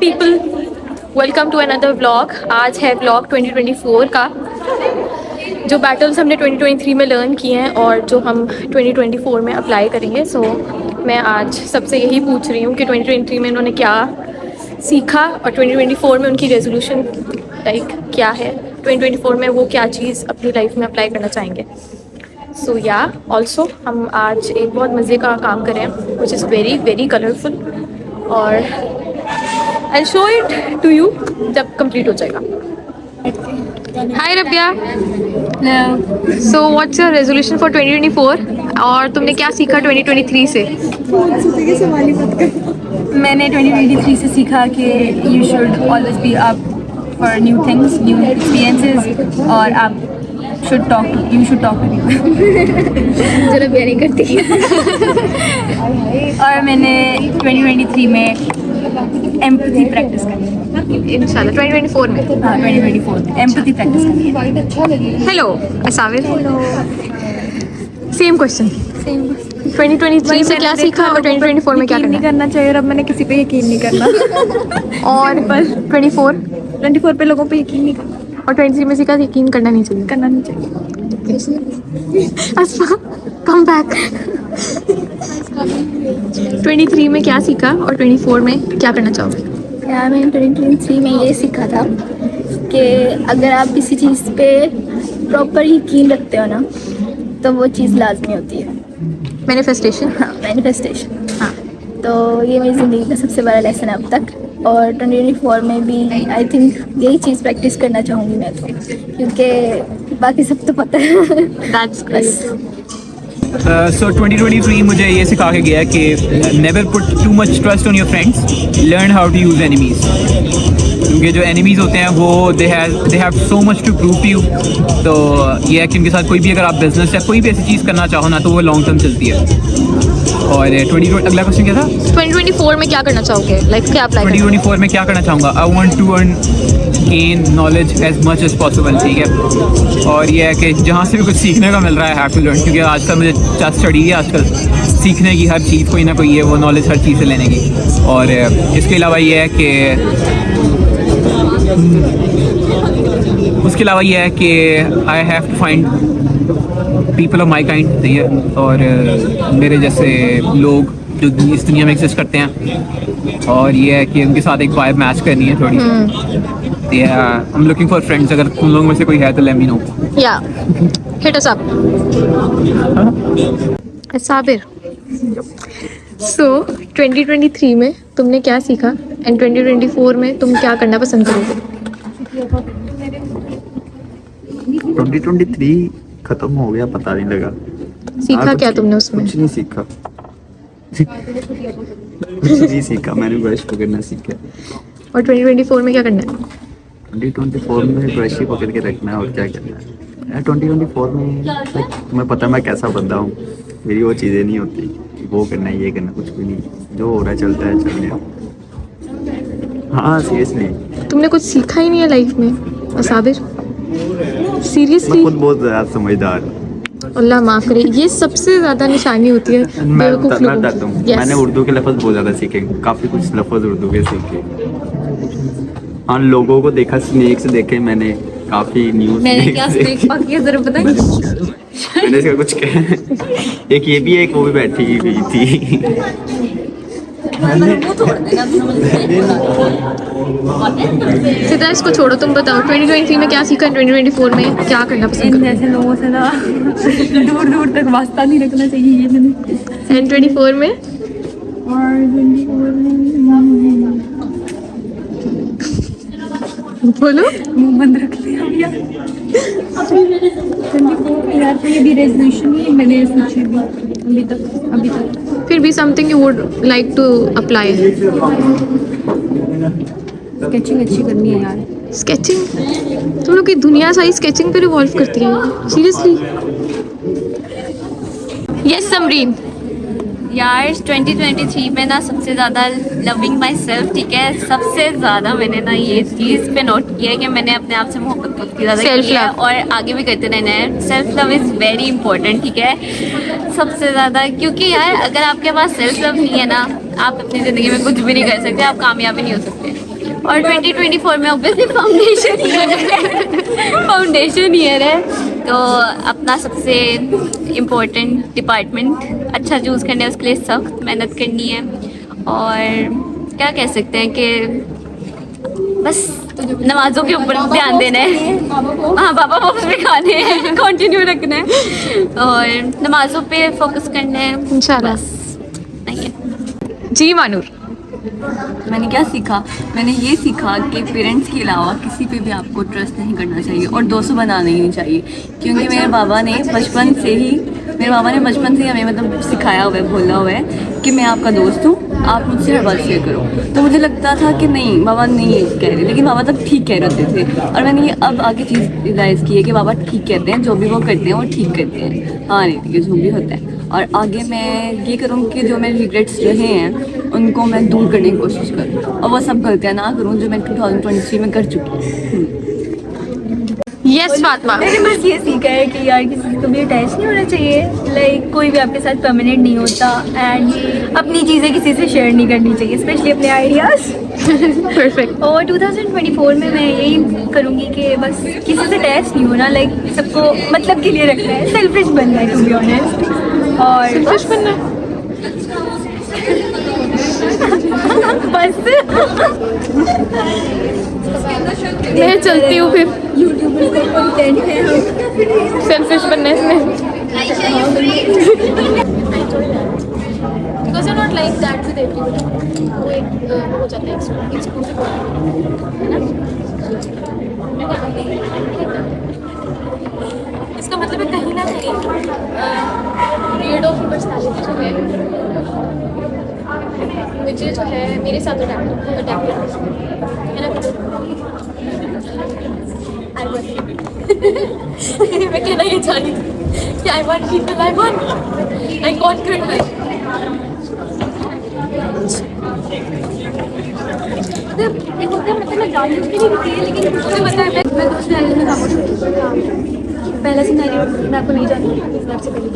People, welcome to another vlog. आज है vlog 2024 का। जो बैटल्स हमने 2023 में लर्न किए हैं और जो हम 2024 में अप्लाई करेंगे। सो मैं आज सबसे यही पूछ रही हूँ कि 2023 में उन्होंने क्या सीखा और 2024 में उनकी रेजोल्यूशन लाइक क्या है। 2024 में वो क्या चीज़ अपनी लाइफ में अप्लाई करना चाहेंगे। सो या ऑल्सो हम आज एक बहुत मज़े का काम करें which is very very colourful और I show it to you जब कंप्लीट हो जाएगा। Hi Rabia, so what's your resolution for 2024 और तुमने क्या सीखा 2023 से? मैंने 2023 से सीखा कि you should always be up for new things, new experiences और आप यू शुड टॉक टू जो रबिया नहीं करती। और मैंने 2023 में एम्पैथी प्रैक्टिस करनी है। इंशाल्लाह 2024 में। हाँ, 2024 में एम्पैथी प्रैक्टिस करनी है। Hello असाविर, same question. 2023 से क्या सीखा और 2024 में क्या यकीन नहीं करना करना चाहिए और अब मैंने किसी पे यकीन नहीं करना। और 24 पे लोगों पे यकीन नहीं करना, और 23 में सीखा यकीन करना नहीं चाहिए। करना नहीं चाहिए। अस्मा कम बैक। 23 में क्या सीखा और 24 में क्या करना चाहोगे? यार मैंने 2023 में ये सीखा था कि अगर आप किसी चीज़ पे प्रॉपर यकीन रखते हो ना तो वो चीज़ लाजमी होती है। मैनिफेस्टेशन। हाँ, मैनिफेस्टेशन। हाँ, तो ये मेरी ज़िंदगी का सबसे बड़ा लेसन है अब तक। और 2024 में भी आई थिंक यही चीज़ प्रैक्टिस करना चाहूँगी मैं तो, क्योंकि बाकी सब तो पता है। दैट्स बस सो 2023 मुझे ये सिखा के गया कि never put too much trust on your friends, learn how to use enemies. क्योंकि जो एनिमीज़ होते हैं वो they have so much to prove to you. तो ये है कि उनके साथ कोई भी अगर आप बिजनेस या कोई भी ऐसी चीज़ करना चाहो ना तो वो लॉन्ग टर्म चलती है। और अगला क्वेश्चन क्या था? 2024 में क्या करना चाहोगे? लाइक क्या अप्लाई 2024 में क्या करना चाहूँगा? I want to gain knowledge as much as possible, ठीक है। और ये है कि जहाँ से भी कुछ सीखने का मिल रहा है हैव टू लर्न, क्योंकि आजकल मुझे स्टडी है आजकल सीखने की, हर चीज़ कोई ना कोई है वो नॉलेज हर चीज़ से लेने की। और इसके अलावा ये है कि I have to find people of my kind, ठीक है। और मेरे जैसे लोग जो इस दुनिया में एग्जिस्ट करते हैं, और ये है कि उनके साथ एक वाइब मैच करनी है थोड़ी। I am looking for friends, अगर तुम लोगों में से कोई है तो लेट मी नो। या हिट अस अप। साबिर, सो 2023 में तुमने क्या सीखा एंड 2024 में तुम क्या करना पसंद करोगे? 2023 खत्म हो गया, पता नहीं लगा। सीखा क्या तुमने उसमें? कुछ नहीं सीखा। कुछ नहीं सीखा, मैंने ब्रश पकड़ना सीखा। और 2024 में क्या करना है? 2024 में ब्रश ही पकड़ के रखना है और क्या करना है। 2024 में तुम्हें पता है मैं कैसा बंदा हूँ, मेरी वो चीज़ें नहीं होती, वो करना है ये करना, कुछ भी नहीं, जो हो रहा है चलता है चलने। हाँ सीरियसली, तुमने कुछ सीखा ही नहीं है लाइफ में असाबिर, सीरियसली? मैं खुद बहुत ज़्यादा समझदार हूँ। अल्लाह माफ़ करे, ये सबसे ज़्यादा निशानी होती है मैं बेवकूफ़ बताता लोगों हूँ, की। मैंने उर्दू के लफ्ज़ बहुत ज़्यादा सीखे, काफ़ी कुछ लफ्ज़ उर्दू के सीखे। हाँ, लोगों को देखा, स्नेक्स देखे मैंने, काफ़ी न्यूज़। मैंने क्या स्नेक पक किया जरा बताएं। मैंने इसका कुछ कहा। एक ये भी है, एक वो भी बैठी हुई थी। सीधा इसको छोड़ो, तुम बताओ 2023 में क्या सीखा, 2024 में क्या करना पसंद इन करोगे? जैसे लोगों से ना दूर दूर तक वास्ता नहीं रखना चाहिए, ये मैंने। एंड 24 में और 24 में बोलो। मुंह बंद रख लिया भैया। 24 में यार ये भी रेजोल्यूशन ही मैंने सोची भी अभी तक। फिर भी something you would like to apply. Sketching अच्छी करनी है यार। स्केचिंग? तुम लोग की दुनिया सारी स्केचिंग पे रिवॉल्व करती है, सीरियसली? यस समरीन। यार 2023 में ना सबसे ज़्यादा लविंग माई सेल्फ, ठीक है, सबसे ज़्यादा मैंने ना ये चीज़ पे नोट किया है कि मैंने अपने आप से मोहब्बत खुद की ज़्यादा की है और आगे भी करते रहना है। Self love is very important, ठीक है, सबसे ज़्यादा। क्योंकि यार अगर आपके पास सेल्फ लव नहीं है ना, आप अपनी ज़िंदगी में कुछ भी नहीं कर सकते, आप कामयाब ही नहीं हो सकते। और 2024 में ऑब्वियसली फाउंडेशन ईयर है, तो अपना सबसे इम्पोर्टेंट डिपार्टमेंट अच्छा चूज़ करना है, उसके लिए सख्त मेहनत करनी है। और क्या कह सकते हैं कि बस नमाजों के ऊपर ध्यान देना है। हाँ, पापा वापस भी खाने हैं, कंटिन्यू रखना है और नमाजों पे फोकस करना है इंशाल्लाह। बस, नहीं है। जी मानूर, मैंने क्या सीखा? मैंने ये सीखा कि पेरेंट्स के अलावा किसी पे भी आपको ट्रस्ट नहीं करना चाहिए और दोस्तों बनाना ही नहीं चाहिए, क्योंकि मेरे बाबा ने बचपन से ही हमें मतलब सिखाया हुआ है, बोला हुआ है कि मैं आपका दोस्त हूँ, आप मुझसे हर बात शेयर करो। तो मुझे लगता था कि नहीं, बाबा नहीं कह रहे, लेकिन बाबा तब ठीक कह रहे थे। और मैंने ये अब आगे चीज़ रियलाइज़ की है कि बाबा ठीक कहते हैं, जो भी वो करते हैं वो ठीक करते हैं। हाँ नहीं, ठीक है, जो भी होता है। और आगे मैं ये करूँगी कि जो मेरे रिग्रेट्स रहे हैं उनको मैं दूर करने की कोशिश करूँ और वो सब गलतियाँ ना करूँ जो मैं 2023 में कर चुकी हूँ। यस फातिमा। मैंने बस ये सीखा है कि यार किसी को भी अटैच नहीं होना चाहिए। लाइक कोई भी आपके साथ परमानेंट नहीं होता एंड अपनी चीज़ें किसी से शेयर नहीं करनी चाहिए, स्पेशली अपने आइडियाज़। परफेक्ट। और 2024 में मैं यही करूँगी कि बस किसी से अटैच नहीं होना, लाइक सबको मतलब के लिए रखना है, सेल्फिश बनना है टू बी ऑनेस्ट। और खुश बनना। बस मैं चलती हूँ फिर, यूट्यूबर्स का कंटेंट है सेल्फिश बनना है इसमें। Because you're not like that with everybody. वो एक हो जाता है exclusive है ना? इसका मतलब है कहीं ना कहीं weird of personality जो है मुझे जो है मेरे साथ अटैक है ना। मैं कहना ये चाह रही थी कि I want people, I conquered her. पहला सिनेरियो मैं आपको नहीं जानती, आपसे पहले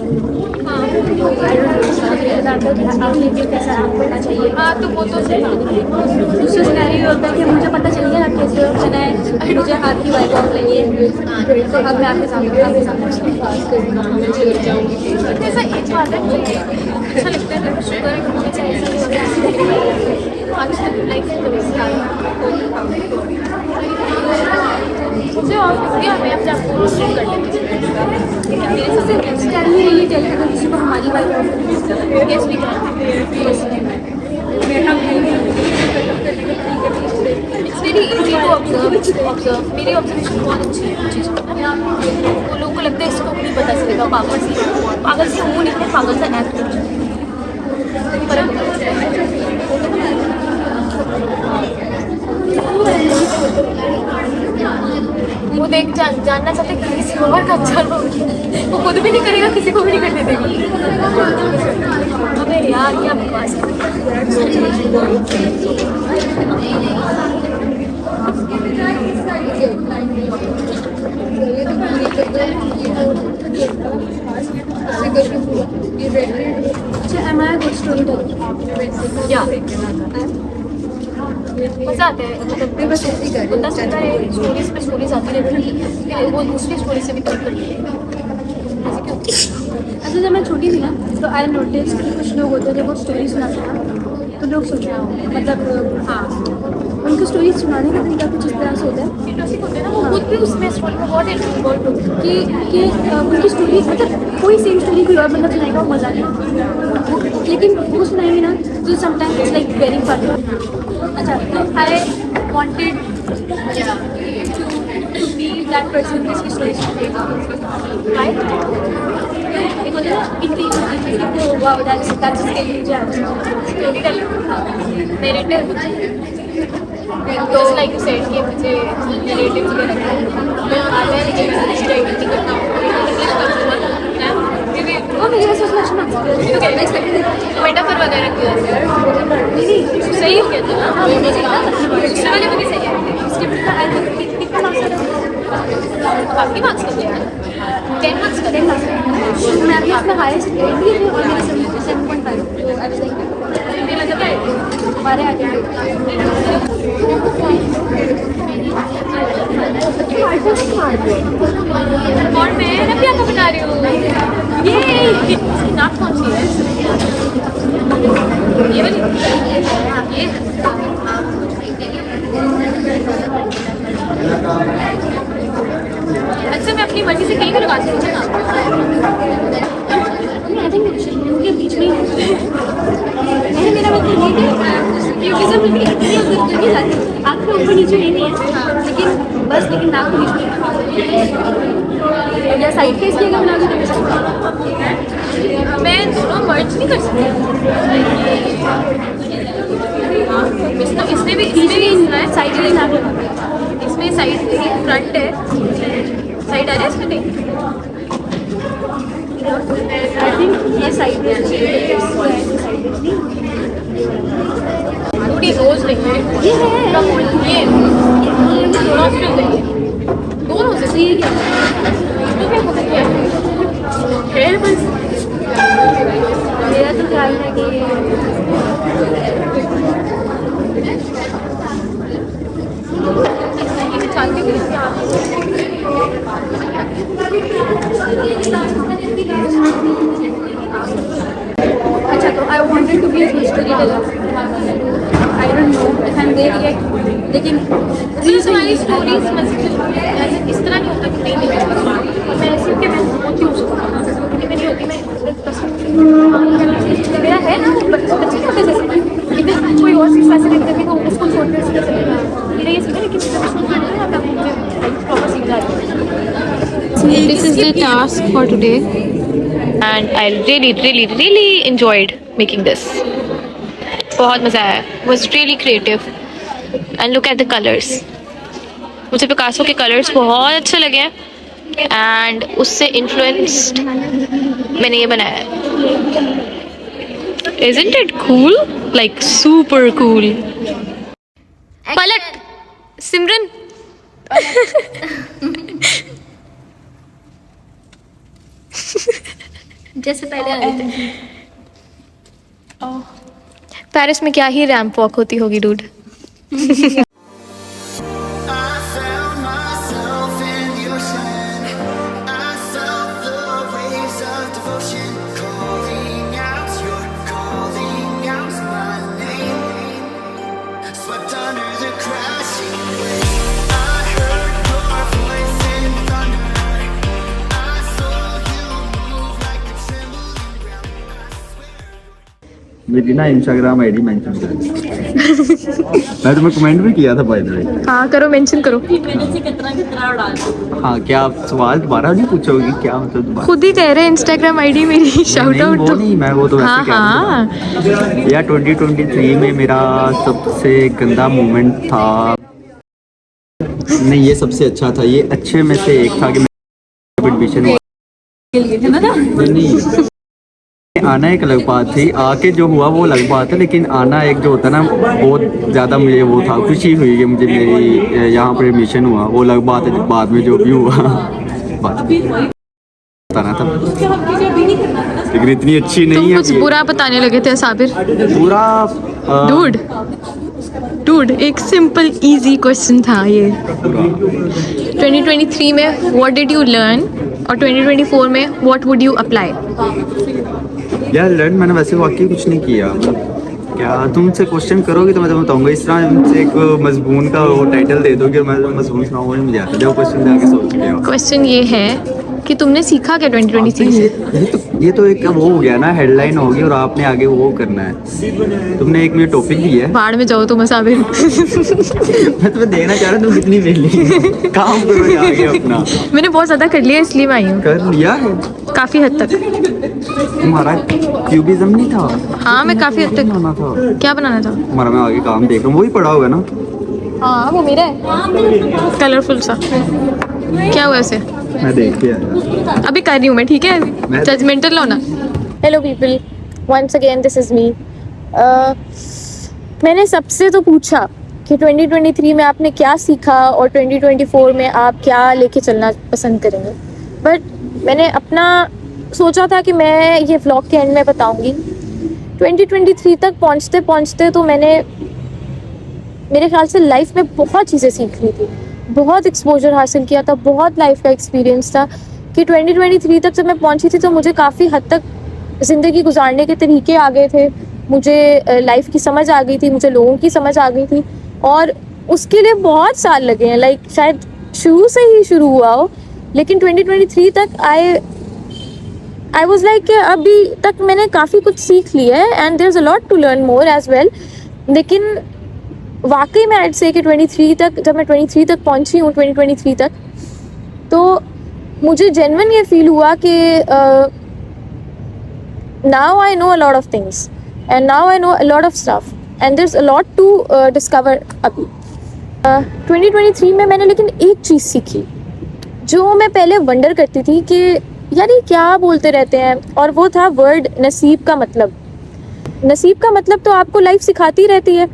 कैसा आप करना चाहिए। हाँ तो वो तो सही। दूसरा सिनेरियो होता है कि मुझे पता चल गया आप कैसे हो, चला है मुझे हाथ की वाइफ ऑफ लगी, तो अब मैं आपके सामने ऐसा एक बात है, मुझे अच्छा लगता है शुगर मुझे और हमें अपने आप को कर लेते अगर किसी को हमारी वाइफ गेस भी it's very easy to observe. मेरी ऑब्जर्वेशन बहुत अच्छी चीज़ है। वो लोगों को लगता है इसको नहीं पता चलेगा, पागल से वो नहीं है, पागल से एक्ट वो देख जानना चाहते हैं कि किसी और का अच्छा रोल वो खुद भी नहीं करेगा, किसी को भी नहीं करने देगा। अबे यार क्या बकवास मज़ा आता है। मतलब बस पता चलता है स्टोरीज पे स्टोरीज आती रहती है, वो दूसरी स्टोरी से भी कनेक्ट करती है। अच्छा जब मैं छोटी थी ना तो आई नोटिस कि कुछ लोग होते थे वो स्टोरी सुनाते हैं ना, तो लोग सोच रहे होंगे मतलब हाँ उनकी स्टोरी सुनाने का तरीका कुछ इस तरह से होता है इंटरेस्टिंग होते हैं ना, वो खुद भी उसमें स्टोरी में बहुत इन्वॉल्व होते हैं कि उनकी स्टोरी मतलब कोई सेम स्टोरी कोई और बंदा सुनाएगा वो मज़ा नहीं, लेकिन वो सुनाएंगे ना तो sometimes it's like very fun. अच्छा तो I wanted to be that person जिसकी स्टोरी सुनेगा, राइट? एक होता है ना interior, wow that's story narrative तो लाइक यू सेड कि मुझे नैरेटिव वगैरह आता है, लेकिन स्टेट नहीं करना वो मुझे ऐसा सोचना मेटाफर वगैरह क्यों सही हो गया था दूसरे वाले को भी सही है। काफ़ी मार्क्स कर लिया 10 मार्क्स कर 10 मार्क्स मैं अपने इसमें हाईएस्ट ग्रेड भी थे और मेरे 7.5 तो आई वाज लाइक हमारे आगे और मैं ना प्याका बना रही हूँ। ये नाक कौन सी है? ये वाली? ये अच्छा, मैं अपनी मर्जी से कहीं भी लगा सकती हूँ बीच में मेरा क्योंकि सब इतनी उधर करके जाती आँख में ऊपर नीचे नहीं है, लेकिन नाक को बीच में या साइड फेस किएगा बना के मैं दोनों मर्ज नहीं कर सकती। इसमें भी साइड इसमें साइड फ्रंट है, साइड आ रहा है इसमें नहीं। आई थिंक ये साइड थोड़ी रोज नहीं है, ये दोनों से ये क्या है बस। मेरा तो ख्याल है कि अच्छा, तो I wanted to be a history teller. I don't know if I am there yet, लेकिन हमारी स्टोरीज इस तरह नहीं होता कि नहीं और मैं ऐसी कि मैं होती हूँ क्योंकि मैं नहीं होती, मैं मेरा है ना वो बच्चे होते जैसे, लेकिन कोई और चीज़ फैसिलिटी देगी तो उसको छोड़ने से मेरा ये सीखा, लेकिन प्रॉपर सीख जाती हूँ। This is the task for today and I really enjoyed making this. बहुत मज़ा आया, was really creative and look at the colors. मुझे पिकासो के कलर्स बहुत अच्छे लगे हैं एंड उससे इन्फ्लुएंस्ड मैंने ये बनाया है। Isn't it cool? Like super cool. पलट सिमरन जैसे पहले आ रहे थे। पेरिस में क्या ही रैंप वॉक होती होगी डूड। मेरी ना इंस्टाग्राम आईडी मेंशन कर मैं तुम्हें कमेंट भी किया था बाय द वे। हाँ करो, मेंशन करो। हाँ, क्या आप सवाल दोबारा नहीं पूछोगे? क्या मतलब दोबारा? खुद ही कह रहे हैं इंस्टाग्राम आईडी मेरी शाउट आउट वो तो। नहीं, मैं वो तो वैसे हाँ कह रहा हाँ, यार 2023 में मेरा सबसे गंदा मोमेंट था। नहीं, ये सबसे अच्छा था। ये अच्छे में से एक था कि मैं एडमिशन हुआ। नहीं, आना एक अलग बात थी, आके जो हुआ वो अलग बात है, लेकिन आना एक जो होता है ना, बहुत ज़्यादा मुझे वो था, खुशी हुई कि मुझे मेरी यहाँ पर एडमिशन हुआ। वो अलग बात है, बाद में जो भी हुआ बताना था, लेकिन इतनी अच्छी नहीं है। कुछ बुरा बताने लगे थे साबिर। पूरा डूड एक सिंपल इजी क्वेश्चन था ये। 2023 में व्हाट डिड यू लर्न और 2024 में व्हाट वुड यू अप्लाई? यार लर्न मैंने वैसे वाकई कुछ नहीं किया। क्या तुमसे क्वेश्चन करोगे तो मैं तुम्हें बताऊंगा। इस तरह मुझसे एक मजबून का वो टाइटल दे दोगे, मैं मजबून सुनाऊंगा, मुझे आता है। जो क्वेश्चन आगे सोच के आओ। क्वेश्चन ये है कि तुमने सीखा क्या 2023 से? ये तो एक वो हो गया ना, हेडलाइन होगी और आपने आगे वो करना है। तुमने एक मेरा टॉपिक दिया है। बाढ़ में जाओ तुम साबिर। मैं तुम्हें देखना चाह रहा हूँ, तुम कितनी वेली काम करो आगे अपना। मैंने बहुत ज़्यादा कर लिया इसलिए मैं आई हूँ। कर लिया है काफ़ी हद तक। तुम्हारा क्यूबिज्म नहीं था? हाँ मैं काफ़ी हद तक। बनाना था क्या बनाना था? हमारा, मैं आगे काम देख रहा हूँ, वही पड़ा होगा ना। हाँ वो मेरा है, कलरफुल सा। क्या हुआ ऐसे? मैं देख के आया। अभी कर रही हूँ मैं, ठीक है? जजमेंटल लो ना। Hello people, once again this is me. मैंने सबसे तो पूछा कि 2023 में आपने क्या सीखा और 2024 में आप क्या लेके चलना पसंद करेंगे। बट मैंने अपना सोचा था कि मैं ये व्लॉग के एंड में बताऊंगी। 2023 तक पहुंचते पहुंचते तो मैंने मेरे ख्याल से लाइफ में बहुत चीज़ें सीख ली थी। बहुत एक्सपोजर हासिल किया था, बहुत लाइफ का एक्सपीरियंस था कि 2023 तक जब मैं पहुंची थी तो मुझे काफ़ी हद तक ज़िंदगी गुजारने के तरीके आ गए थे, मुझे लाइफ की समझ आ गई थी, मुझे लोगों की समझ आ गई थी, और उसके लिए बहुत साल लगे हैं। लाइक शायद शुरू से ही शुरू हुआ हो, लेकिन 2023 तक आई वॉज लाइक अभी तक मैंने काफ़ी कुछ सीख लिया है and there is a lot to learn more as well. लेकिन वाकई में आई से कि 23 तक, जब मैं 23 तक पहुंची हूँ, 2023 तक, तो मुझे जेन्युइन ये फील हुआ कि now I know a lot of things and now I know a lot of stuff and there is a lot to discover अभी। 2023 में मैंने लेकिन एक चीज़ सीखी जो मैं पहले वंडर करती थी कि यार ये क्या बोलते रहते हैं, और वो था वर्ड नसीब का मतलब। नसीब का मतलब तो आपको लाइफ सिखाती रहती है,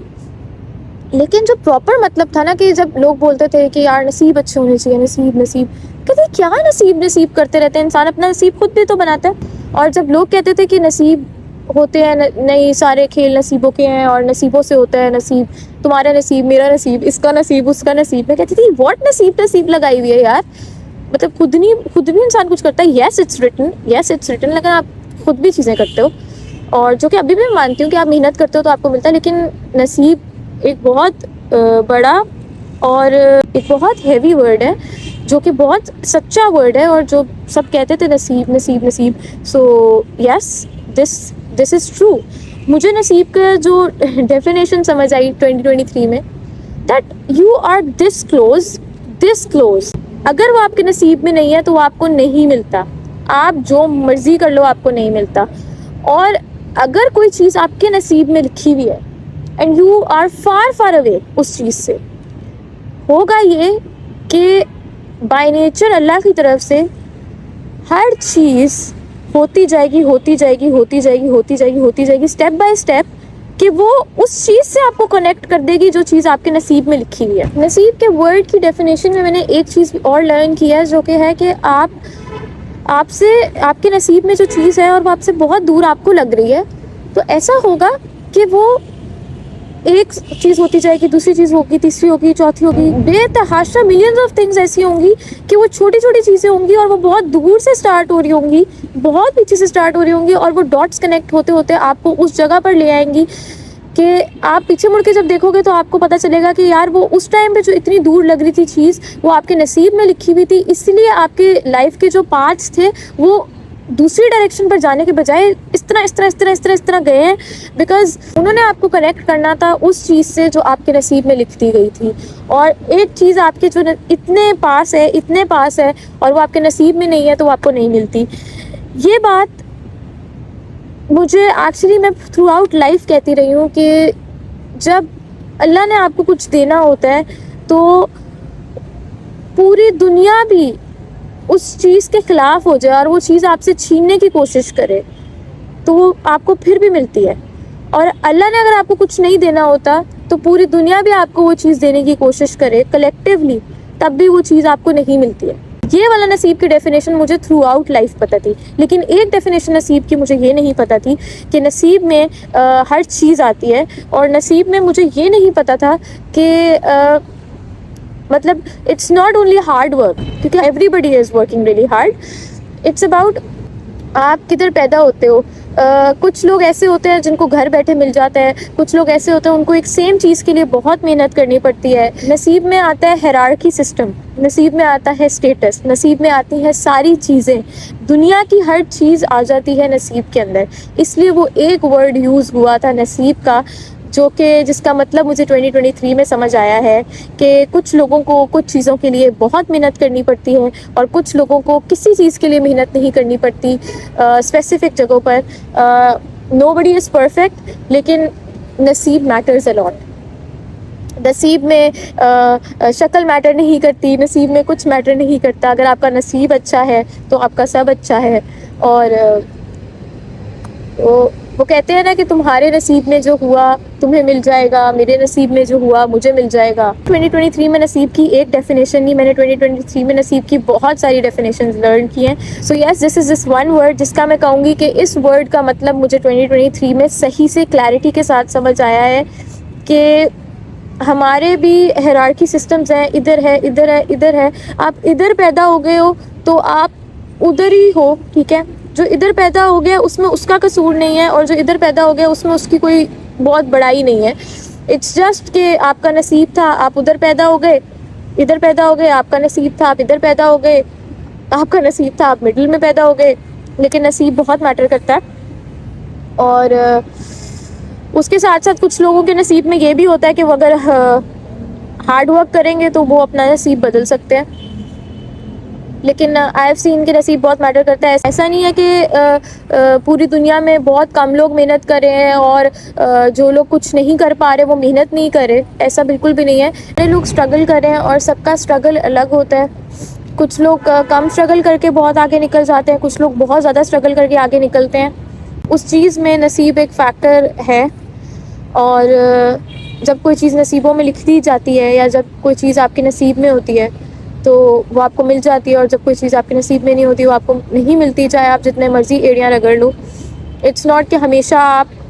लेकिन जो प्रॉपर मतलब था ना, कि जब लोग बोलते थे कि यार नसीब अच्छे होने चाहिए, नसीब नसीब, कहते क्या नसीब नसीब करते रहते हैं, इंसान अपना नसीब खुद भी तो बनाता है। और जब लोग कहते थे कि नसीब होते हैं, नहीं सारे खेल नसीबों के हैं और नसीबों से होता है नसीब, तुम्हारा नसीब, मेरा नसीब, इसका नसीब, उसका नसीब, मैं कहती थी व्हाट नसीब नसीब लगाई हुई है यार, मतलब खुद भी इंसान कुछ करता है। येस इट्स रिटन, लेकिन आप खुद भी चीज़ें करते हो, और जो कि अभी भी मैं मानती हूँ कि आप मेहनत करते हो तो आपको मिलता है, लेकिन नसीब एक बहुत बड़ा और एक बहुत हैवी वर्ड है, जो कि बहुत सच्चा वर्ड है, और जो सब कहते थे नसीब नसीब नसीब, so yes this is true. मुझे नसीब का जो डेफिनेशन समझ आई 2023 में, that you are this close, अगर वो आपके नसीब में नहीं है तो वो आपको नहीं मिलता, आप जो मर्जी कर लो आपको नहीं मिलता। और अगर कोई चीज़ आपके नसीब में लिखी हुई है and you are far away उस चीज़ से, होगा ये कि बाय नेचर अल्लाह की तरफ से हर चीज़ होती जाएगी स्टेप बाय स्टेप, कि वो उस चीज़ से आपको कनेक्ट कर देगी जो चीज़ आपके नसीब में लिखी हुई है। नसीब के वर्ड की डेफिनेशन में मैंने एक चीज़ और लर्न किया है, जो कि है कि आपके नसीब में जो चीज़ है और वो आपसे बहुत दूर आपको लग रही है, तो ऐसा होगा कि वो एक चीज़ होती जाएगी, दूसरी चीज़ होगी, तीसरी होगी, चौथी होगी, बेतहाशा मिलियंस ऑफ थिंग्स ऐसी होंगी कि वो छोटी छोटी चीज़ें होंगी और वो बहुत दूर से स्टार्ट हो रही होंगी, बहुत पीछे से स्टार्ट हो रही होंगी, और वो डॉट्स कनेक्ट होते होते आपको उस जगह पर ले आएंगी कि आप पीछे मुड़ के जब देखोगे तो आपको पता चलेगा कि यार वो उस टाइम पे जो इतनी दूर लग रही थी चीज़, वो आपके नसीब में लिखी हुई थी, इसलिए आपके लाइफ के जो पाथ्स थे वो दूसरी डायरेक्शन पर जाने के बजाय इस तरह गए हैं, बिकॉज उन्होंने आपको कनेक्ट करना था उस चीज़ से जो आपके नसीब में लिख दी गई थी। और एक चीज़ आपके जो इतने पास है और वो आपके नसीब में नहीं है तो वो आपको नहीं मिलती। ये बात मुझे एक्चुअली मैं थ्रू आउट लाइफ कहती रही हूँ कि जब अल्लाह ने आपको कुछ देना होता है तो पूरी दुनिया भी उस चीज़ के ख़िलाफ़ हो जाए और वो चीज़ आपसे छीनने की कोशिश करे तो वो आपको फिर भी मिलती है। और अल्लाह ने अगर आपको कुछ नहीं देना होता तो पूरी दुनिया भी आपको वो चीज़ देने की कोशिश करे कलेक्टिवली, तब भी वो चीज़ आपको नहीं मिलती है। ये वाला नसीब की डेफिनेशन मुझे थ्रू आउट लाइफ पता थी, लेकिन एक डेफिनेशन नसीब की मुझे ये नहीं पता थी कि नसीब में हर चीज़ आती है। और नसीब में मुझे ये नहीं पता था कि मतलब it's not only hard work, क्योंकि everybody is working really hard, it's about आप किधर पैदा होते हो। कुछ लोग ऐसे होते हैं जिनको घर बैठे मिल जाता है, कुछ लोग ऐसे होते हैं उनको एक सेम चीज़ के लिए बहुत मेहनत करनी पड़ती है। नसीब में आता है हायरार्की सिस्टम, नसीब में आता है स्टेटस, नसीब में आती है सारी चीज़ें, दुनिया की हर चीज़ आ जाती है नसीब के अंदर। इसलिए वो एक वर्ड यूज़ हुआ था नसीब का, जो कि जिसका मतलब मुझे 2023 में समझ आया है कि कुछ लोगों को कुछ चीज़ों के लिए बहुत मेहनत करनी पड़ती है और कुछ लोगों को किसी चीज़ के लिए मेहनत नहीं करनी पड़ती स्पेसिफिक जगहों पर। नोबडी इज़ परफेक्ट, लेकिन नसीब मैटर्स अ लॉट। नसीब में शक्ल मैटर नहीं करती, नसीब में कुछ मैटर नहीं करता। अगर आपका नसीब अच्छा है तो आपका सब अच्छा है। और वो कहते हैं ना कि तुम्हारे नसीब में जो हुआ तुम्हें मिल जाएगा, मेरे नसीब में जो हुआ मुझे मिल जाएगा। 2023 में नसीब की एक डेफिनेशन नहीं, मैंने 2023 में नसीब की बहुत सारी डेफिनेशंस लर्न की हैं। सो yes, this is this one word जिसका मैं कहूँगी कि इस वर्ड का मतलब मुझे 2023 में सही से क्लैरिटी के साथ समझ आया है कि हमारे भी हायरार्की सिस्टम्स हैं, इधर है, इधर है, इधर है। आप इधर पैदा हो गए हो तो आप उधर ही हो, ठीक है। जो इधर पैदा हो गया उसमें उसका कसूर नहीं है, और जो इधर पैदा हो गया उसमें उसकी कोई बहुत बड़ाई नहीं है। इट्स जस्ट कि आपका नसीब था, आप उधर पैदा हो गए, इधर पैदा हो गए, आपका नसीब था आप इधर पैदा हो गए, आपका नसीब था आप मिडिल में पैदा हो गए। लेकिन नसीब बहुत मैटर करता है। और उसके साथ साथ कुछ लोगों के नसीब में ये भी होता है कि वो अगर हार्ड वर्क करेंगे तो वो अपना नसीब बदल सकते हैं। लेकिन आई हैव सीन के नसीब बहुत मैटर करता है। ऐसा नहीं है कि पूरी दुनिया में बहुत कम लोग मेहनत कर रहे हैं और जो लोग कुछ नहीं कर पा रहे वो मेहनत नहीं कर रहे, ऐसा बिल्कुल भी नहीं है। सारे लोग स्ट्रगल कर रहे हैं और सबका स्ट्रगल अलग होता है। कुछ लोग कम स्ट्रगल करके बहुत आगे निकल जाते हैं, कुछ लोग बहुत ज़्यादा स्ट्रगल करके आगे निकलते हैं। उस चीज़ में नसीब एक फैक्टर है। और जब कोई चीज़ नसीबों में लिख दी जाती है या जब कोई चीज़ आपके नसीब में होती है तो वो आपको मिल जाती है, और जब कोई चीज़ आपके नसीब में नहीं होती वो आपको नहीं मिलती, चाहे आप जितने मर्ज़ी एड़ियाँ रगड़ लो। इट्स नॉट कि हमेशा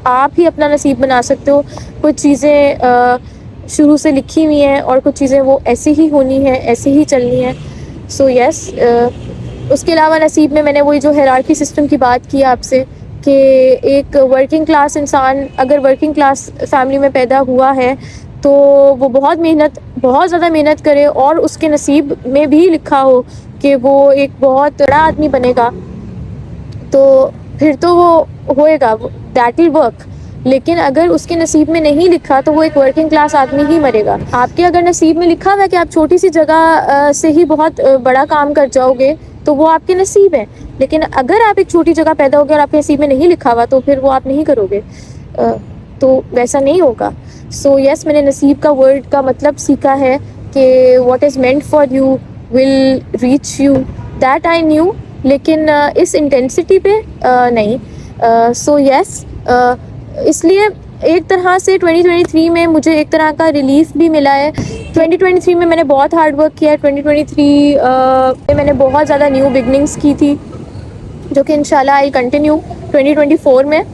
आप ही अपना नसीब बना सकते हो। कुछ चीज़ें शुरू से लिखी हुई हैं और कुछ चीज़ें वो ऐसे ही होनी है, ऐसे ही चलनी है। सो यस, उसके अलावा नसीब में मैंने वही जो हायरार्की सिस्टम की बात की आपसे कि एक वर्किंग क्लास इंसान अगर वर्किंग क्लास फैमिली में पैदा हुआ है तो वो बहुत ज़्यादा मेहनत करे और उसके नसीब में भी लिखा हो कि वो एक बहुत बड़ा आदमी बनेगा, तो फिर तो वो होएगा, दैट विल वर्क। लेकिन अगर उसके नसीब में नहीं लिखा तो वो एक वर्किंग क्लास आदमी ही मरेगा। आपके अगर नसीब में लिखा हुआ है कि आप छोटी सी जगह से ही बहुत बड़ा काम कर जाओगे तो वो आपके नसीब है। लेकिन अगर आप एक छोटी जगह पैदा हो गए और आपके नसीब में नहीं लिखा हुआ तो फिर वो आप नहीं करोगे, तो वैसा नहीं होगा। सो यस, मैंने नसीब का वर्ड का मतलब सीखा है कि what is meant for you will reach you, that I knew, लेकिन इस इंटेंसिटी पे नहीं। सो यस, इसलिए एक तरह से 2023 में मुझे एक तरह का रिलीफ भी मिला है। 2023 में मैंने बहुत हार्ड वर्क किया है। 2023 में मैंने बहुत ज़्यादा न्यू बिगनिंग्स की थी जो कि इंशाल्लाह आई कंटिन्यू 2024 में।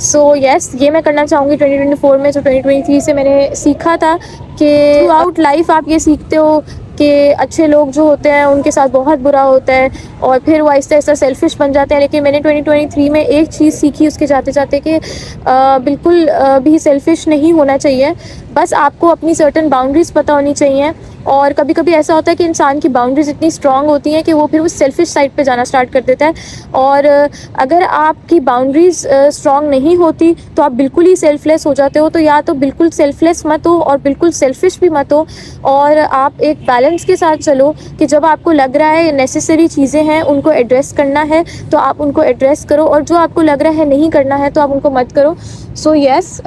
सो यस, ये मैं करना चाहूँगी 2024 में। जो 2023 से मैंने सीखा था कि थ्रू आउट लाइफ आप ये सीखते हो कि अच्छे लोग जो होते हैं उनके साथ बहुत बुरा होता है और फिर वो आहिस्ता आहिस्ता सेल्फिश बन जाते हैं। लेकिन मैंने 2023 में एक चीज़ सीखी उसके जाते जाते कि बिल्कुल भी सेल्फिश नहीं होना चाहिए। बस आपको अपनी सर्टन बाउंड्रीज़ पता होनी चाहिए। और कभी कभी ऐसा होता है कि इंसान की बाउंड्रीज इतनी स्ट्रांग होती हैं कि वो फिर उस सेल्फिश साइड पे जाना स्टार्ट कर देता है। और अगर आपकी बाउंड्रीज स्ट्रांग नहीं होती तो आप बिल्कुल ही सेल्फलेस हो जाते हो। तो या तो बिल्कुल सेल्फलेस मत हो और बिल्कुल सेल्फिश भी मत हो, और आप एक बैलेंस के साथ चलो कि जब आपको लग रहा है नेसेसरी चीज़ें हैं उनको एड्रेस करना है तो आप उनको एड्रेस करो, और जो आपको लग रहा है नहीं करना है तो आप उनको मत करो। सो यस,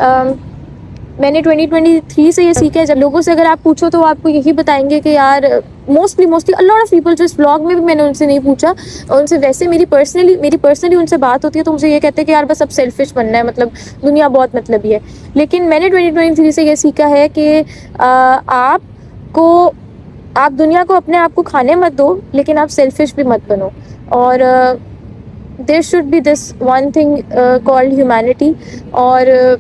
मैंने 2023 से ये सीखा है। जब लोगों से अगर आप पूछो तो वो आपको यही बताएंगे कि यार mostly a lot of people, जो इस ब्लॉग में भी मैंने उनसे नहीं पूछा और उनसे वैसे मेरी पर्सनली उनसे बात होती है तो मुझे ये कहते हैं कि यार बस अब सेल्फिश बनना है, मतलब दुनिया बहुत मतलबी है। लेकिन मैंने 2023 से ये सीखा है कि आप दुनिया को अपने आप को खाने मत दो, लेकिन आप सेल्फिश भी मत बनो। और there should be this one thing called humanity. और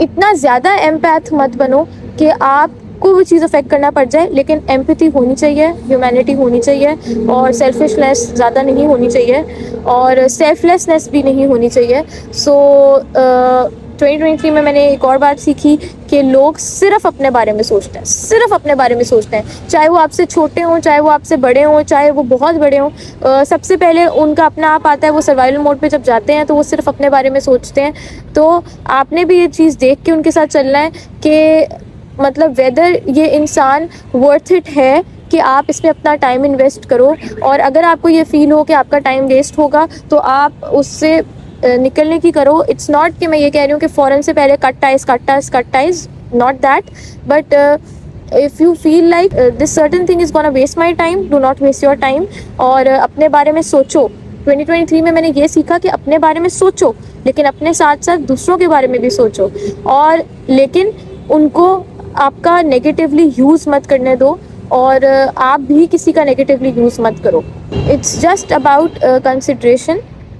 इतना ज़्यादा एम्पैथ मत बनो कि आपको वो चीज़ अफेक्ट करना पड़ जाए, लेकिन एम्पैथी होनी चाहिए, ह्यूमैनिटी होनी चाहिए, और सेल्फिशनेस ज़्यादा नहीं होनी चाहिए और सेल्फलेसनेस भी नहीं होनी चाहिए। सो 2023 में मैंने एक और बात सीखी कि लोग सिर्फ अपने बारे में सोचते हैं, सिर्फ अपने बारे में सोचते हैं, चाहे वो आपसे छोटे हों, चाहे वो आपसे बड़े हों, चाहे वो बहुत बड़े हों। सबसे पहले उनका अपना आप आता है। वो सर्वाइवल मोड पे जब जाते हैं तो वो सिर्फ अपने बारे में सोचते हैं। तो आपने भी ये चीज़ देख के उनके साथ चलना है कि मतलब वेदर ये इंसान वर्थ इट है कि आप इसमें अपना टाइम इन्वेस्ट करो। और अगर आपको ये फील हो कि आपका टाइम वेस्ट होगा तो आप उससे निकलने की करो। इट्स नॉट कि मैं ये कह रही हूँ कि फ़ौरन से पहले cut ties, not that, but if you feel like this certain thing is gonna waste my time, do not waste your time. और अपने बारे में सोचो। 2023 में मैंने ये सीखा कि अपने बारे में सोचो, लेकिन अपने साथ साथ दूसरों के बारे में भी सोचो, और लेकिन उनको आपका नेगेटिवली यूज़ मत करने दो और आप भी किसी का नेगेटिवली यूज़ मत करो। इट्स जस्ट अबाउट कंसिड्रेशन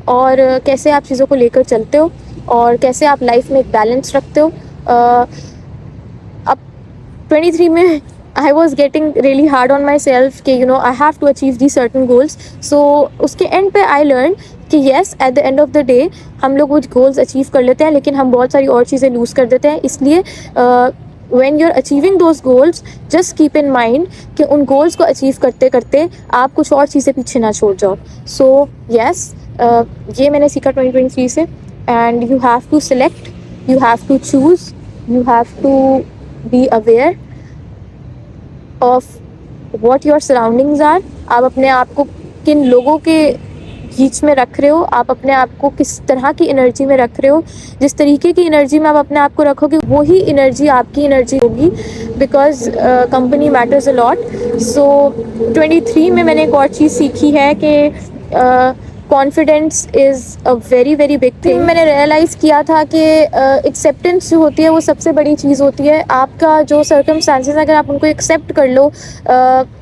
और कैसे आप चीज़ों को लेकर चलते हो और कैसे आप लाइफ में एक बैलेंस रखते हो। 23 में I was getting really hard on myself कि I have to achieve these certain goals. So उसके end पे I learned कि yes, at the end of the day हम लोग वो goals achieve कर लेते हैं, लेकिन हम बहुत सारी और चीज़ें lose कर देते हैं. इसलिए when you're achieving those goals, just keep in mind कि उन goals को achieve करते करते आप कुछ और चीज़ें पीछे ना छोड़ जाओ. So yes, ये मैंने सीखा 2023 से. And you have to select, you have to choose, you have to be aware of what your surroundings are. आप अपने आप को किन लोगों के बीच में रख रहे हो, आप अपने आप को किस तरह की एनर्जी में रख रहे हो. जिस तरीके की एनर्जी में आप अपने आप को रखोगे वही एनर्जी आपकी एनर्जी होगी, because company matters a lot. So 23 में मैंने एक और चीज़ सीखी है कि confidence is a very very big thing. मैंने रियलाइज़ किया था कि एक्सेप्टेंस जो होती है वो सबसे बड़ी चीज़ होती है. आपका जो सर्कमस्टांसेस अगर आप उनको एक्सेप्ट कर लो,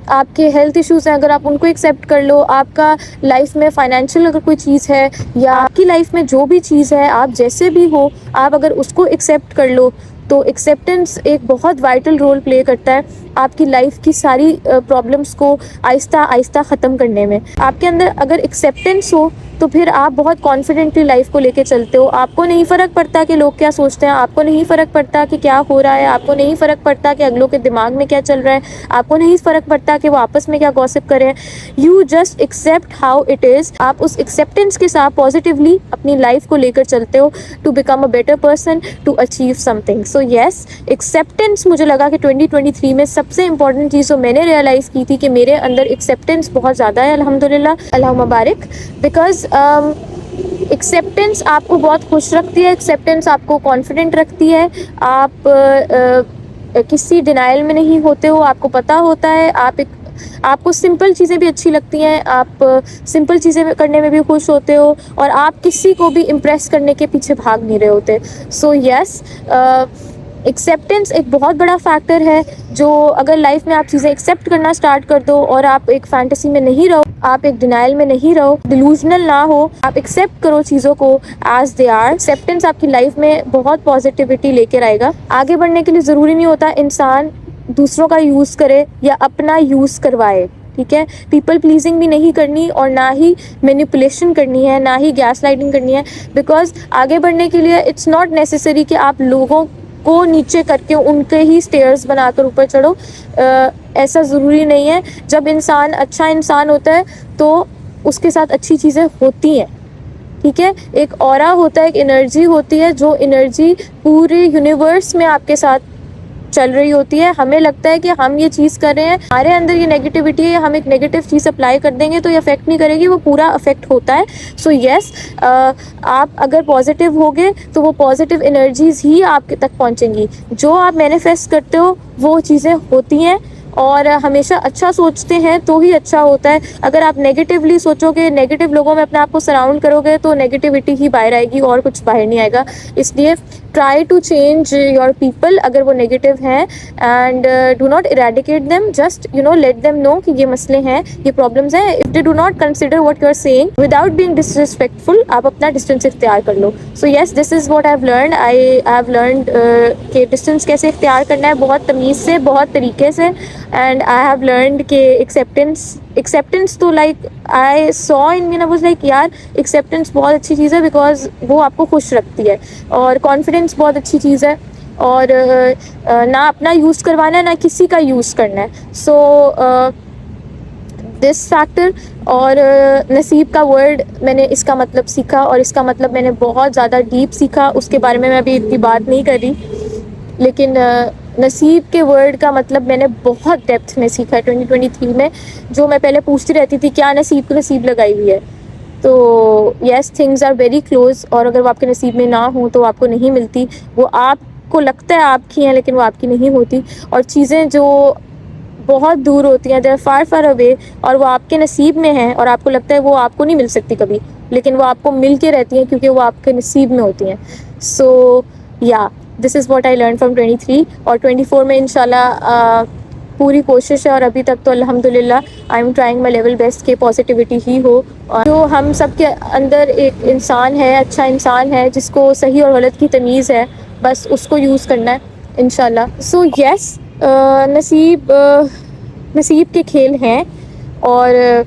आपके हेल्थ इश्यूज़ हैं अगर आप उनको एक्सेप्ट कर लो, आपका लाइफ में फाइनेंशियल अगर कोई चीज़ है या आपकी लाइफ में जो भी चीज़ है, आप जैसे भी हो, आप अगर उसको एक्सेप्ट कर लो तो एक्सेप्टेंस एक बहुत वाइटल रोल प्ले करता है आपकी लाइफ की सारी प्रॉब्लम्स को आहिस्ता आहिस्ता ख़त्म करने में. आपके अंदर अगर एक्सेप्टेंस हो तो फिर आप बहुत कॉन्फिडेंटली लाइफ को लेके चलते हो. आपको नहीं फ़र्क पड़ता कि लोग क्या सोचते हैं, आपको नहीं फ़र्क पड़ता कि क्या हो रहा है, आपको नहीं फ़र्क पड़ता कि अगलों के दिमाग में क्या चल रहा है, आपको नहीं फ़र्क पड़ता कि वो आपस में क्या गॉसिप करें. You just accept how it is. आप उस एक्सेप्टेंस के साथ पॉजिटिवली अपनी लाइफ को लेकर चलते हो to become a better person, to achieve something. So yes, acceptance मुझे लगा कि 2023 में सबसे इंपॉर्टेंट चीज़ जो मैंने रियलाइज़ की थी कि मेरे अंदर एक्सेप्टेंस बहुत ज़्यादा है. अल्हम्दुलिल्लाह, अल्लाह मुबारक. बिकॉज एक्सेप्टेंस आपको बहुत खुश रखती है, एक्सेप्टेंस आपको कॉन्फिडेंट रखती है. आप किसी डिनाइल में नहीं होते हो, आपको पता होता है. आपको सिंपल चीज़ें भी अच्छी लगती हैं, आप सिंपल चीज़ें करने में भी खुश होते हो और आप किसी को भी इम्प्रेस करने के पीछे भाग नहीं रहे होते. सो येस, एक्सेप्टेंस एक बहुत बड़ा फैक्टर है जो अगर लाइफ में आप चीज़ें एक्सेप्ट करना स्टार्ट कर दो और आप एक फैंटेसी में नहीं रहो, आप एक डिनाइल में नहीं रहो, डिलूजनल ना हो, आप एक्सेप्ट करो चीज़ों को एज दे आर. एक्सेप्टेंस आपकी लाइफ में बहुत पॉजिटिविटी लेकर आएगा. आगे बढ़ने के लिए ज़रूरी नहीं होता इंसान दूसरों का यूज़ करे या अपना यूज़ करवाए. ठीक है, पीपल प्लीजिंग भी नहीं करनी और ना ही मैनिपुलेशन करनी है, ना ही गैस लाइटिंग करनी है. बिकॉज आगे बढ़ने के लिए इट्स नॉट नेसेसरी कि आप लोगों को नीचे करके उनके ही स्टेयर्स बनाकर ऊपर चढ़ो. ऐसा ज़रूरी नहीं है. जब इंसान अच्छा इंसान होता है तो उसके साथ अच्छी चीज़ें होती हैं. ठीक है, एक ऑरा होता है, एक एनर्जी होती है, जो एनर्जी पूरे यूनिवर्स में आपके साथ चल रही होती है. हमें लगता है कि हम ये चीज़ कर रहे हैं, हमारे अंदर ये नेगेटिविटी है, हम एक नेगेटिव चीज़ अप्लाई कर देंगे तो ये अफेक्ट नहीं करेगी, वो पूरा अफेक्ट होता है. सो येस, आप अगर पॉजिटिव होगे तो वो पॉजिटिव एनर्जीज ही आपके तक पहुंचेंगी. जो आप मैनिफेस्ट करते हो वो चीज़ें होती हैं और हमेशा अच्छा सोचते हैं तो ही अच्छा होता है. अगर आप नेगेटिवली सोचोगे, नेगेटिव लोगों में अपने आप को सराउंड करोगे तो नेगेटिविटी ही बाहर आएगी और कुछ बाहर नहीं आएगा. इसलिए try to change your people अगर वो नेगेटिव हैं, and do not eradicate them, just let them know कि ये मसले हैं, ये प्रॉब्लम्स हैं. If they do not consider what you are saying without being disrespectful, आप अपना डिस्टेंस इख्तियार कर लो. So yes, this is what I have learned. I have learned कि डिस्टेंस कैसे इख्तियार करना है, बहुत तमीज़ से, बहुत तरीके से. एंड आई हैव लर्नड कि एक्सेप्टेंस तो like I saw in me, I was like यार एक्सेप्टेंस बहुत अच्छी चीज़ है बिकॉज वो आपको खुश रखती है. और कॉन्फिडेंस बहुत अच्छी चीज़ है और ना अपना यूज़ करवाना है ना किसी का यूज़ करना है. सो दिस फैक्टर और नसीब का वर्ड, मैंने इसका मतलब सीखा और इसका मतलब मैंने बहुत ज़्यादा डीप सीखा. उसके बारे में मैं अभी इतनी बात नहीं कर रही, लेकिन नसीब के वर्ड का मतलब मैंने बहुत डेप्थ में सीखा 2023 में. जो मैं पहले पूछती रहती थी क्या नसीब को नसीब लगाई हुई है, तो yes, things are very close और अगर वो आपके नसीब में ना हो तो आपको नहीं मिलती. वो आपको लगता है आपकी हैं लेकिन वो आपकी नहीं होती. और चीज़ें जो बहुत दूर होती हैं, they are far far away, और वो आपके नसीब में हैं और आपको लगता है वो आपको नहीं मिल सकती कभी, लेकिन वो आपको मिल के रहती हैं क्योंकि वो आपके नसीब में होती हैं. सो yeah this is what I learn from 23. और 24 में इंशाल्लाह पूरी कोशिश है और अभी तक तो अल्हम्दुलिल्लाह I am trying my level best कि पॉजिटिविटी ही हो. और जो हम सब के अंदर एक इंसान है, अच्छा इंसान है जिसको सही और गलत की तमीज़ है, बस उसको यूज़ करना है इंशाल्लाह. सो येस, नसीब के खेल हैं और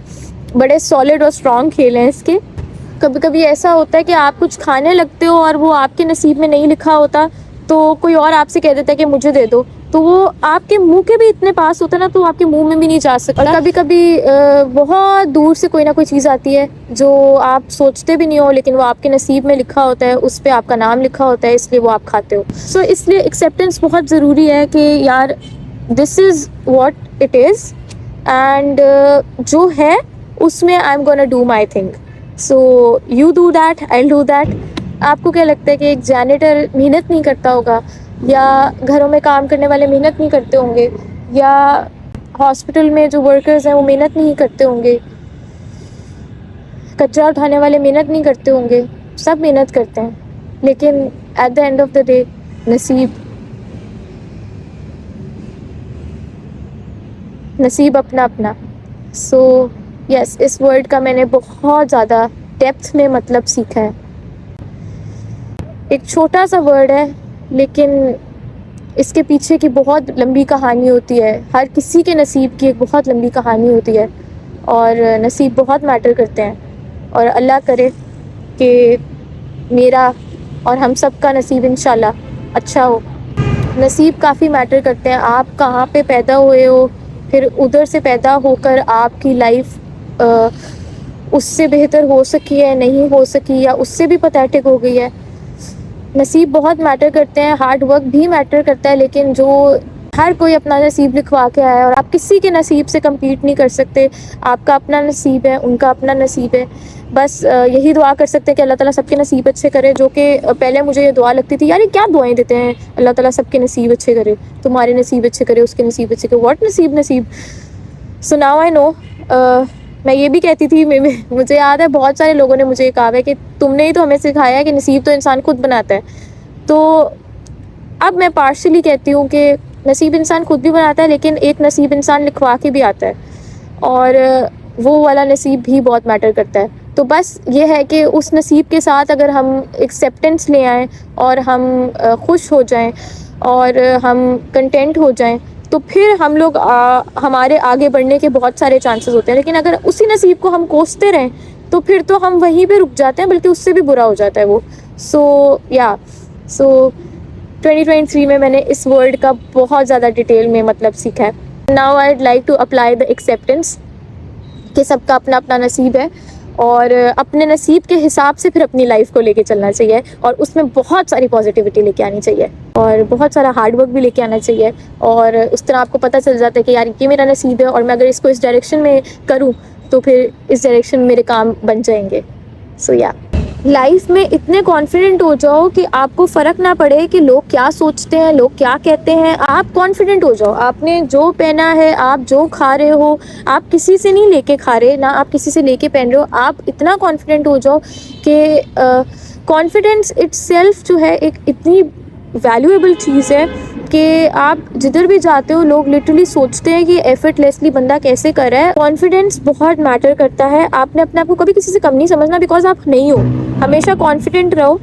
बड़े सॉलिड और स्ट्रॉन्ग खेल हैं इसके। कभी कभी ऐसा होता है कि आप कुछ खाने लगते हो और वो आपके नसीब में नहीं लिखा होता, तो कोई और आपसे कह देता है कि मुझे दे दो, तो वो आपके मुंह के भी इतने पास होता है ना, तो आपके मुंह में भी नहीं जा सकता। और कभी कभी बहुत दूर से कोई ना कोई चीज़ आती है जो आप सोचते भी नहीं हो, लेकिन वो आपके नसीब में लिखा होता है, उस पर आपका नाम लिखा होता है, इसलिए वो आप खाते हो। सो इसलिए एक्सेप्टेंस बहुत ज़रूरी है कि यार this is what it is and जो है उसमें I am gonna do my thing. So you do that, I will do that. आपको क्या लगता है कि एक जैनिटर मेहनत नहीं करता होगा, या घरों में काम करने वाले मेहनत नहीं करते होंगे, या हॉस्पिटल में जो वर्कर्स हैं वो मेहनत नहीं करते होंगे, कचरा उठाने वाले मेहनत नहीं करते होंगे? सब मेहनत करते हैं, लेकिन at the end of the day नसीब अपना अपना। सो यस, इस वर्ड का मैंने बहुत ज़्यादा डेप्थ में मतलब सीखा है। एक छोटा सा वर्ड है, लेकिन इसके पीछे की बहुत लंबी कहानी होती है। हर किसी के नसीब की एक बहुत लंबी कहानी होती है और नसीब बहुत मैटर करते हैं। और अल्लाह करे कि मेरा और हम सब का नसीब इंशाल्लाह अच्छा हो। नसीब काफ़ी मैटर करते हैं। आप कहाँ पे पैदा हुए हो, फिर उधर से पैदा होकर आपकी लाइफ उससे बेहतर हो सकी है, नहीं हो सकी, या उससे भी पैथेटिक हो गई है। नसीब बहुत मैटर करते हैं, हार्ड वर्क भी मैटर करता है, लेकिन जो हर कोई अपना नसीब लिखवा के आया है और आप किसी के नसीब से कम्पीट नहीं कर सकते। आपका अपना नसीब है, उनका अपना नसीब है। बस यही दुआ कर सकते हैं कि अल्लाह ताला सबके नसीब अच्छे करे। जो कि पहले मुझे ये दुआ लगती थी, यार ये क्या दुआएं देते हैं, अल्लाह ताला सबके नसीब अच्छे करे, तुम्हारे नसीब अच्छे करे, उसके नसीब अच्छे करे। व्हाट नसीब। So now I no. मैं ये भी कहती थी, मुझे याद है बहुत सारे लोगों ने मुझे ये कहा है कि तुमने ही तो हमें सिखाया है कि नसीब तो इंसान खुद बनाता है। तो अब मैं पार्शली कहती हूँ कि नसीब इंसान खुद भी बनाता है, लेकिन एक नसीब इंसान लिखवा के भी आता है, और वो वाला नसीब भी बहुत मैटर करता है। तो बस ये है कि उस नसीब के साथ अगर हम एक्सेप्टेंस ले आएँ और हम खुश हो जाएं और हम कंटेंट हो जाएं, तो फिर हम लोग हमारे आगे बढ़ने के बहुत सारे चांसेस होते हैं। लेकिन अगर उसी नसीब को हम कोसते रहें तो फिर तो हम वहीं पे रुक जाते हैं, बल्कि उससे भी बुरा हो जाता है वो। सो 2023 में मैंने इस वर्ड का बहुत ज़्यादा डिटेल में मतलब सीखा है। Now I would like to apply the acceptance कि सबका अपना अपना नसीब है, और अपने नसीब के हिसाब से फिर अपनी लाइफ को लेके चलना चाहिए, और उसमें बहुत सारी पॉजिटिविटी लेके आनी चाहिए, और बहुत सारा हार्ड वर्क भी लेके आना चाहिए। और उस तरह आपको पता चल जाता है कि यार ये मेरा नसीब है, और मैं अगर इसको इस डायरेक्शन में करूँ तो फिर इस डायरेक्शन में मेरे काम बन जाएंगे। सो या लाइफ में इतने कॉन्फिडेंट हो जाओ कि आपको फ़र्क ना पड़े कि लोग क्या सोचते हैं, लोग क्या कहते हैं। आप कॉन्फिडेंट हो जाओ, आपने जो पहना है, आप जो खा रहे हो, आप किसी से नहीं लेके खा रहे, ना आप किसी से लेके पहन रहे हो। आप इतना कॉन्फिडेंट हो जाओ कि कॉन्फिडेंस इटसेल्फ जो है एक इतनी वैल्यूएबल चीज़ है कि आप जिधर भी जाते हो लोग लिटरली सोचते हैं कि एफर्टलेसली बंदा कैसे कर रहा है। कॉन्फिडेंस बहुत मैटर करता है। आपने अपने आप को कभी किसी से कम नहीं समझना, बिकॉज आप नहीं हो। हमेशा कॉन्फिडेंट रहो,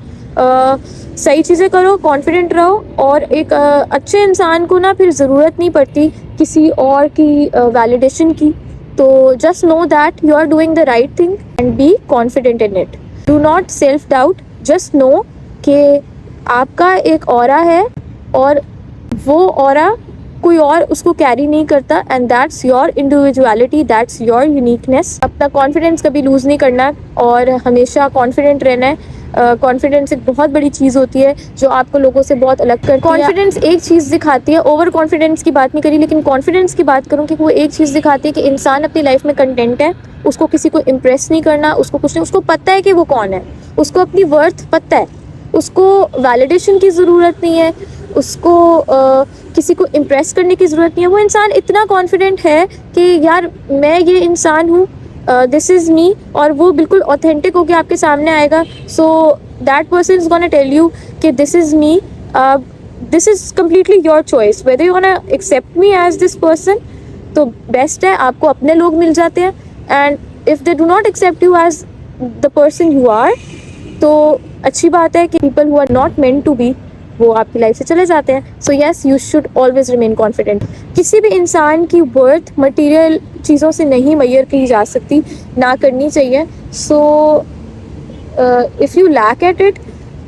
सही चीज़ें करो, कॉन्फिडेंट रहो, और एक अच्छे इंसान को ना फिर ज़रूरत नहीं पड़ती किसी और की वैलिडेशन की। तो just know that you are doing the right thing and be confident in it. Do not self doubt, just know कि आपका एक ऑरा है और वो ऑरा कोई और उसको कैरी नहीं करता, and that's your individuality, that's your uniqueness. अपना कॉन्फिडेंस कभी लूज़ नहीं करना और हमेशा कॉन्फिडेंट रहना है। कॉन्फिडेंस एक बहुत बड़ी चीज़ होती है जो आपको लोगों से बहुत अलग करती है। कॉन्फिडेंस एक चीज़ दिखाती है, ओवर कॉन्फिडेंस की बात नहीं करी, लेकिन कॉन्फिडेंस की बात करूँ कि वो एक चीज़ दिखाती है कि इंसान अपनी लाइफ में कंटेंट है, उसको किसी को इम्प्रेस नहीं करना, उसको कुछ नहीं, उसको पता है कि वो कौन है, उसको अपनी वर्थ पता है, उसको वैलिडेशन की ज़रूरत नहीं है, उसको किसी को इम्प्रेस करने की ज़रूरत नहीं है। वो इंसान इतना कॉन्फिडेंट है कि यार मैं ये इंसान हूँ, दिस इज़ मी, और वो बिल्कुल ऑथेंटिक होकर आपके सामने आएगा। So that person is gonna tell you कि this is me, this is completely your choice whether you gonna accept me as this person. तो बेस्ट है, आपको अपने लोग मिल जाते हैं, and if they do not accept you as the person you are, तो अच्छी बात है कि people who are not meant to be वो आपकी लाइफ से चले जाते हैं. So yes, you should always remain confident. किसी भी इंसान की वर्थ मटेरियल चीज़ों से नहीं मेजर की जा सकती, ना करनी चाहिए. So if you lack at it,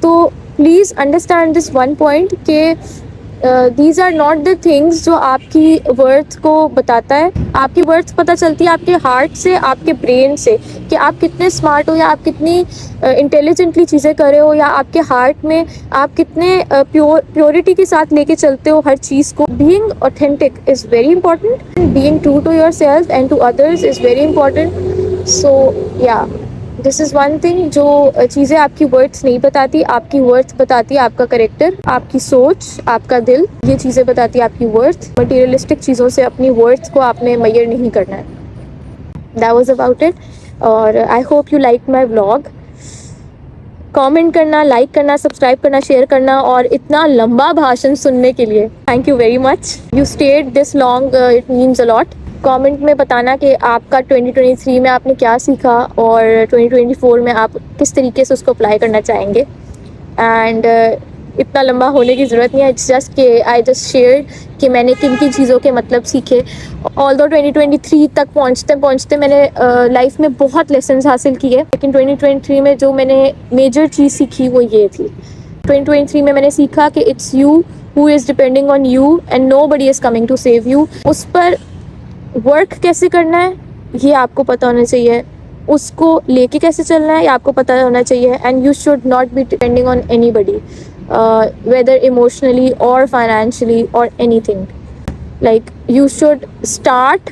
तो please understand this one point कि these are not the things जो आपकी वर्थ को बताता है. आपकी वर्थ पता चलती है आपके हार्ट से, आपके ब्रेन से, कि आप कितने स्मार्ट हो, या आप कितनी इंटेलिजेंटली चीज़ें कर रहे हो, या आपके हार्ट में आप कितने प्योरिटी के साथ लेके चलते हो हर चीज़ को. Being authentic is very important. Being true to yourself and to others is very important. So yeah, this is one thing. जो चीज़ें आपकी वर्थ नहीं बताती, आपकी वर्थ बताती है आपका करेक्टर, आपकी सोच, आपका दिल. ये चीज़ें बताती है आपकी वर्थ. मटेरियलिस्टिक चीज़ों से अपनी वर्थ को आपने मेजर नहीं करना है. That was about it. और I hope you like my vlog. Comment करना, लाइक करना, सब्सक्राइब करना, शेयर करना, और इतना लंबा भाषण सुनने के लिए thank you very much. You stayed this long, it means a lot. Comment में बताना कि आपका 2023 में आपने क्या सीखा, और 2024 में आप किस तरीके से उसको अप्लाई करना चाहेंगे. एंड इतना लंबा होने की ज़रूरत नहीं है. इट्स जस्ट कि आई जस्ट शेयर कि मैंने किन किन चीज़ों के मतलब सीखे. ऑल्दो 2023 तक पहुँचते पहुँचते मैंने लाइफ में बहुत लेसन्स हासिल किए, लेकिन 2023 में जो मैंने मेजर चीज़ सीखी वो ये थी. 2023 में मैंने सीखा कि it's you who is depending on you and nobody is coming to save you. उस पर वर्क कैसे करना है ये आपको पता होना चाहिए. उसको लेके कैसे चलना है ये आपको पता होना चाहिए. And you should not be depending on anybody, whether emotionally or financially or anything. Like you should start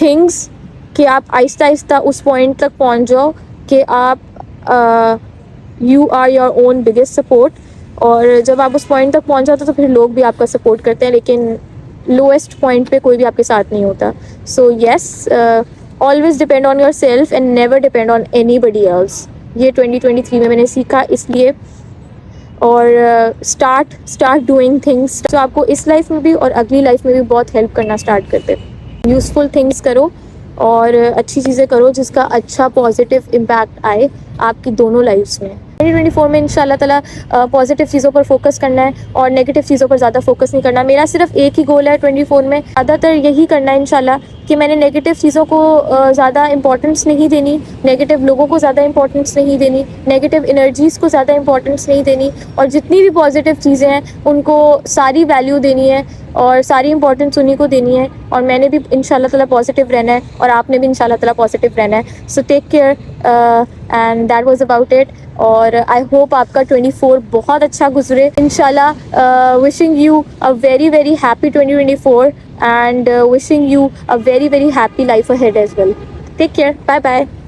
things कि आप आहिस्ता आहिस्ता उस पॉइंट तक पहुंच जाओ कि आप you are your own biggest support. और जब आप उस पॉइंट तक पहुंच जाते हो तो फिर लोग भी आपका सपोर्ट करते हैं, लेकिन लोएस्ट पॉइंट पे कोई भी आपके साथ नहीं होता. So yes, always depend on your self and never depend on anybody else. ये 2023 में मैंने सीखा इसलिए. और स्टार्ट डूइंग थिंग्स जो आपको इस लाइफ में भी और अगली लाइफ में भी बहुत हेल्प करना स्टार्ट करते. यूज़फुल थिंग्स करो और अच्छी चीज़ें करो जिसका अच्छा पॉजिटिव इम्पैक्ट आए आपकी दोनों लाइफ्स में. 2024 में इंशाल्लाह ताला पॉजिटिव चीज़ों पर फोकस करना है और नेगेटिव चीज़ों पर ज़्यादा फोकस नहीं करना. मेरा सिर्फ एक ही गोल है 24 में, ज़्यादातर यही करना है इंशाल्लाह, कि मैंने नेगेटिव चीज़ों को ज़्यादा इंपॉर्टेंस नहीं देनी, नेगेटिव लोगों को ज़्यादा इंपॉर्टेंस नहीं देनी, नेगेटिव एनर्जीज़ को ज़्यादा इंपॉर्टेंस नहीं देनी, और जितनी भी पॉजिटिव चीज़ें हैं उनको सारी वैल्यू देनी है और सारी इंपॉर्टेंस उन्हीं को देनी है. और मैंने भी इंशाल्लाह ताला पॉजिटिव रहना है और आपने भी इंशाल्लाह ताला पॉजिटिव रहना है. So take care and that was about it. और आई होप आपका 24 बहुत अच्छा गुजरे इंशाल्लाह. Wishing you a very very happy 2024 and wishing you a very very happy life ahead as well. Take care. Bye bye.